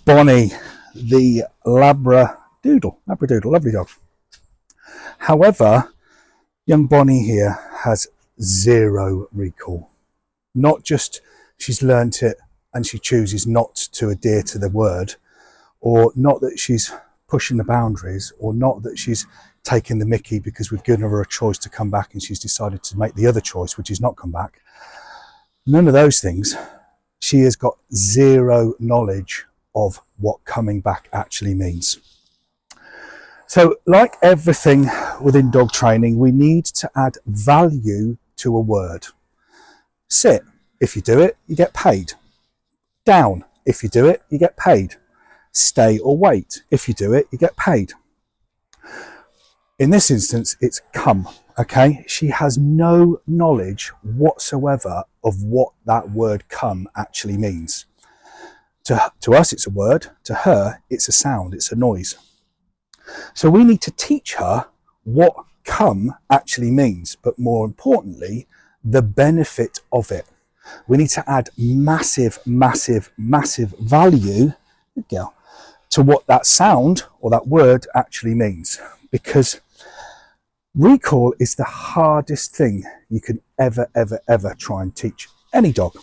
Bonnie, the Labradoodle, lovely dog. However, young Bonnie here has zero recall. Not just she's learnt it and she chooses not to adhere to the word, or not that she's pushing the boundaries, or not that she's taking the mickey because we've given her a choice to come back and she's decided to make the other choice, which is not come back. None of those things. She has got zero knowledge of what coming back actually means. So like everything within dog training, we need to add value to a word. Sit, if you do it, you get paid. Down, if you do it, you get paid. Stay or wait, if you do it, you get paid. In this instance, it's come, okay? She has no knowledge whatsoever of what that word come actually means. To us, it's a word. To her, it's a sound, it's a noise. So we need to teach her what come actually means, but more importantly, the benefit of it. We need to add massive, massive, massive value, good girl, to what that sound or that word actually means. Because recall is the hardest thing you can ever try and teach any dog.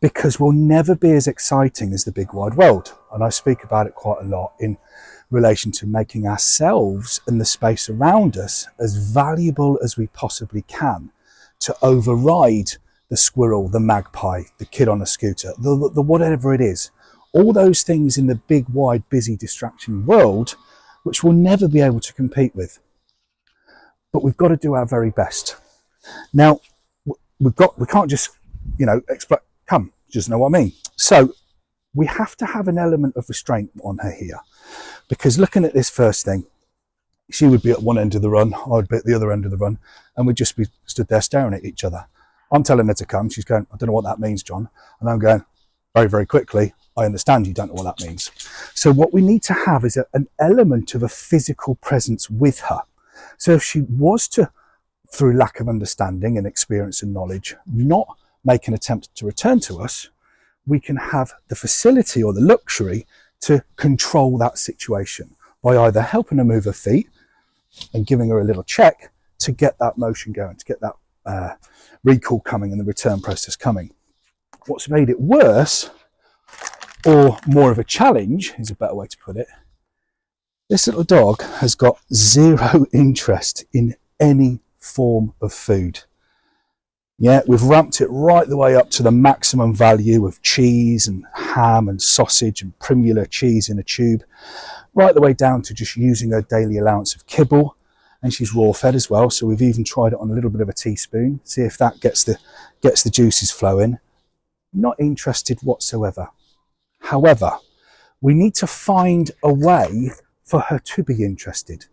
Because we'll never be as exciting as the big wide world. And I speak about it quite a lot in relation to making ourselves and the space around us as valuable as we possibly can to override the squirrel, the magpie, the kid on a scooter, the whatever it is. All those things in the big, wide, busy, distraction world, which we'll never be able to compete with. But we've got to do our very best. Now, we can't just, expect, come, just know what I mean. So we have to have an element of restraint on her here, because looking at this first thing, she would be at one end of the run, I would be at the other end of the run, and we'd just be stood there staring at each other. I'm telling her to come, she's going, I don't know what that means, John. And I'm going, very, very quickly, I understand you don't know what that means. So what we need to have is an element of a physical presence with her. So if she was to, through lack of understanding and experience and knowledge, not make an attempt to return to us, we can have the facility or the luxury to control that situation by either helping her move her feet and giving her a little check to get that motion going, to get that recall coming and the return process coming. What's made it worse, or more of a challenge is a better way to put it, this little dog has got zero interest in any form of food. Yeah, we've ramped it right the way up to the maximum value of cheese and ham and sausage and Primula cheese in a tube, right the way down to just using her daily allowance of kibble. And she's raw fed as well, so we've even tried it on a little bit of a teaspoon, see if that gets the juices flowing. Not interested whatsoever. However, we need to find a way for her to be interested.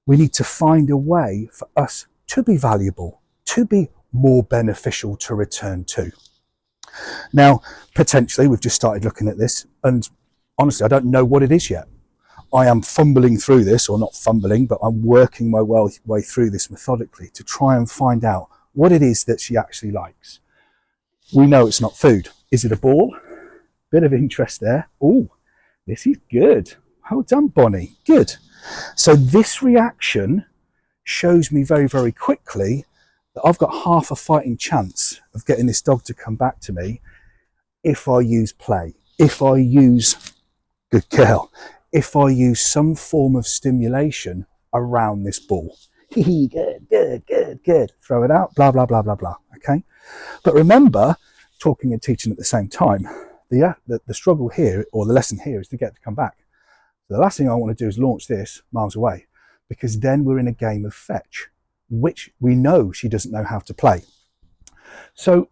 We need to find a way for us to be valuable, to be more beneficial to return to. Now, potentially, we've just started looking at this, and honestly, I don't know what it is yet. I am fumbling through this, or not fumbling, but I'm working my way through this methodically to try and find out what it is that she actually likes. We know it's not food. Is it a ball? Bit of interest there. Oh, this is good. Well done, Bonnie. Good. So this reaction shows me very, very quickly that I've got half a fighting chance of getting this dog to come back to me if I use play, if I use, good girl, if I use some form of stimulation around this ball. Good. Throw it out, blah, blah, blah, blah, blah. Okay. But remember, talking and teaching at the same time, the struggle here, or the lesson here, is to get it to come back. So the last thing I want to do is launch this miles away, because then we're in a game of fetch, which we know she doesn't know how to play. So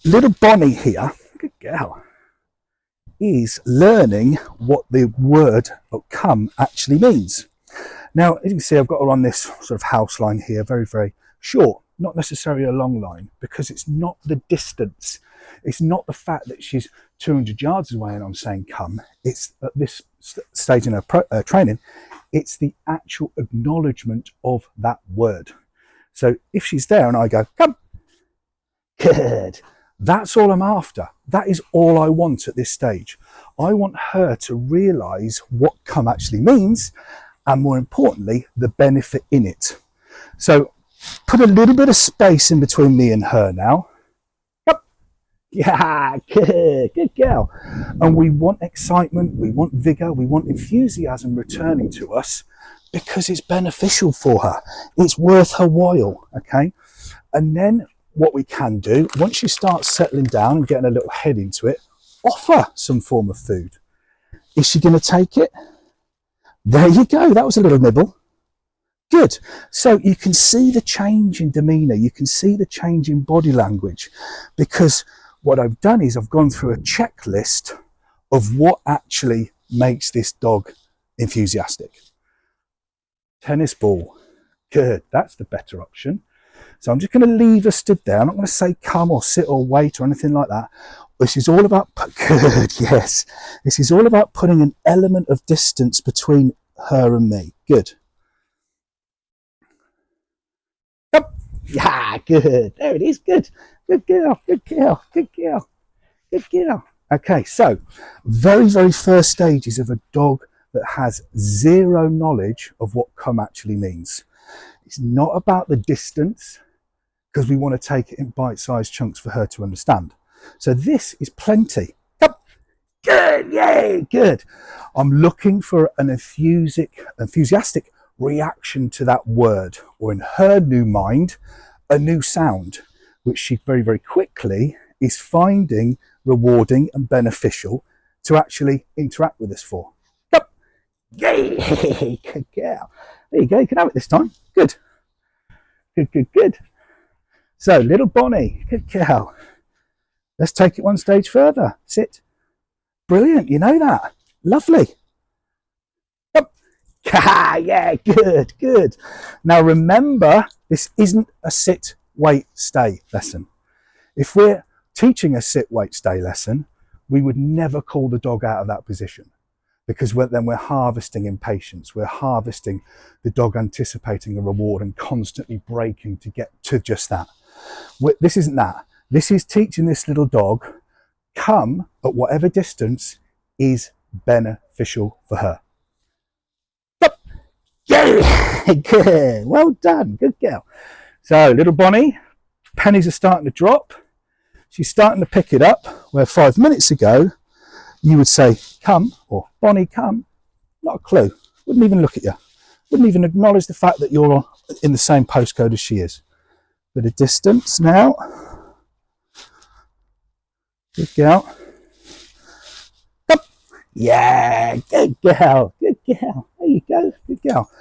little Bonnie here, good girl, is learning what the word come actually means. Now, as you can see, I've got her on this sort of house line here, very, very short, not necessarily a long line, because it's not the distance. It's not the fact that she's 200 yards away and I'm saying come. It's at this stage in her training, it's the actual acknowledgement of that word. So if she's there and I go, come, good, That's all I'm after. That is all I want at this stage. I want her to realise what come actually means, and more importantly, the benefit in it. So put a little bit of space in between me and her now. Yep. Yeah, good girl. And we want excitement, we want vigour, we want enthusiasm returning to us because it's beneficial for her. It's worth her while, okay? And then what we can do, once you start settling down and getting a little head into it, offer some form of food. Is she going to take it? There you go. That was a little nibble. Good. So you can see the change in demeanour. You can see the change in body language, because what I've done is I've gone through a checklist of what actually makes this dog enthusiastic. Tennis ball. Good. That's the better option. So I'm just going to leave her stood there. I'm not going to say come or sit or wait or anything like that. This is all about, good, yes. This is all about putting an element of distance between her and me. Good. Yep. Yeah, good. There it is. Good. Good girl. Good girl. Good girl. Good girl. Okay, so very, very first stages of a dog that has zero knowledge of what come actually means. It's not about the distance, because we want to take it in bite-sized chunks for her to understand. So this is plenty. Yep. Good, yay, good. I'm looking for an enthusiastic reaction to that word, or in her new mind, a new sound, which she very, very quickly is finding rewarding and beneficial to actually interact with us for. Yep. Yay, good girl. There you go, you can have it this time. Good. Good, good, good. So, little Bonnie, good girl. Let's take it one stage further. Sit. Brilliant, you know that. Lovely. Yep. Yeah, good, good. Now remember, this isn't a sit, wait, stay lesson. If we're teaching a sit, wait, stay lesson, we would never call the dog out of that position, because then we're harvesting impatience. We're harvesting the dog anticipating a reward and constantly breaking to get to just that. This isn't that. This is teaching this little dog, come at whatever distance is beneficial for her. Yeah, good. Well done. Good girl. So little Bonnie, pennies are starting to drop. She's starting to pick it up, where 5 minutes ago you would say, come, or Bonnie, come. Not a clue. Wouldn't even look at you. Wouldn't even acknowledge the fact that you're in the same postcode as she is. Bit of distance now. Good girl. Come. Yeah, good girl. Good girl. There you go. Good girl.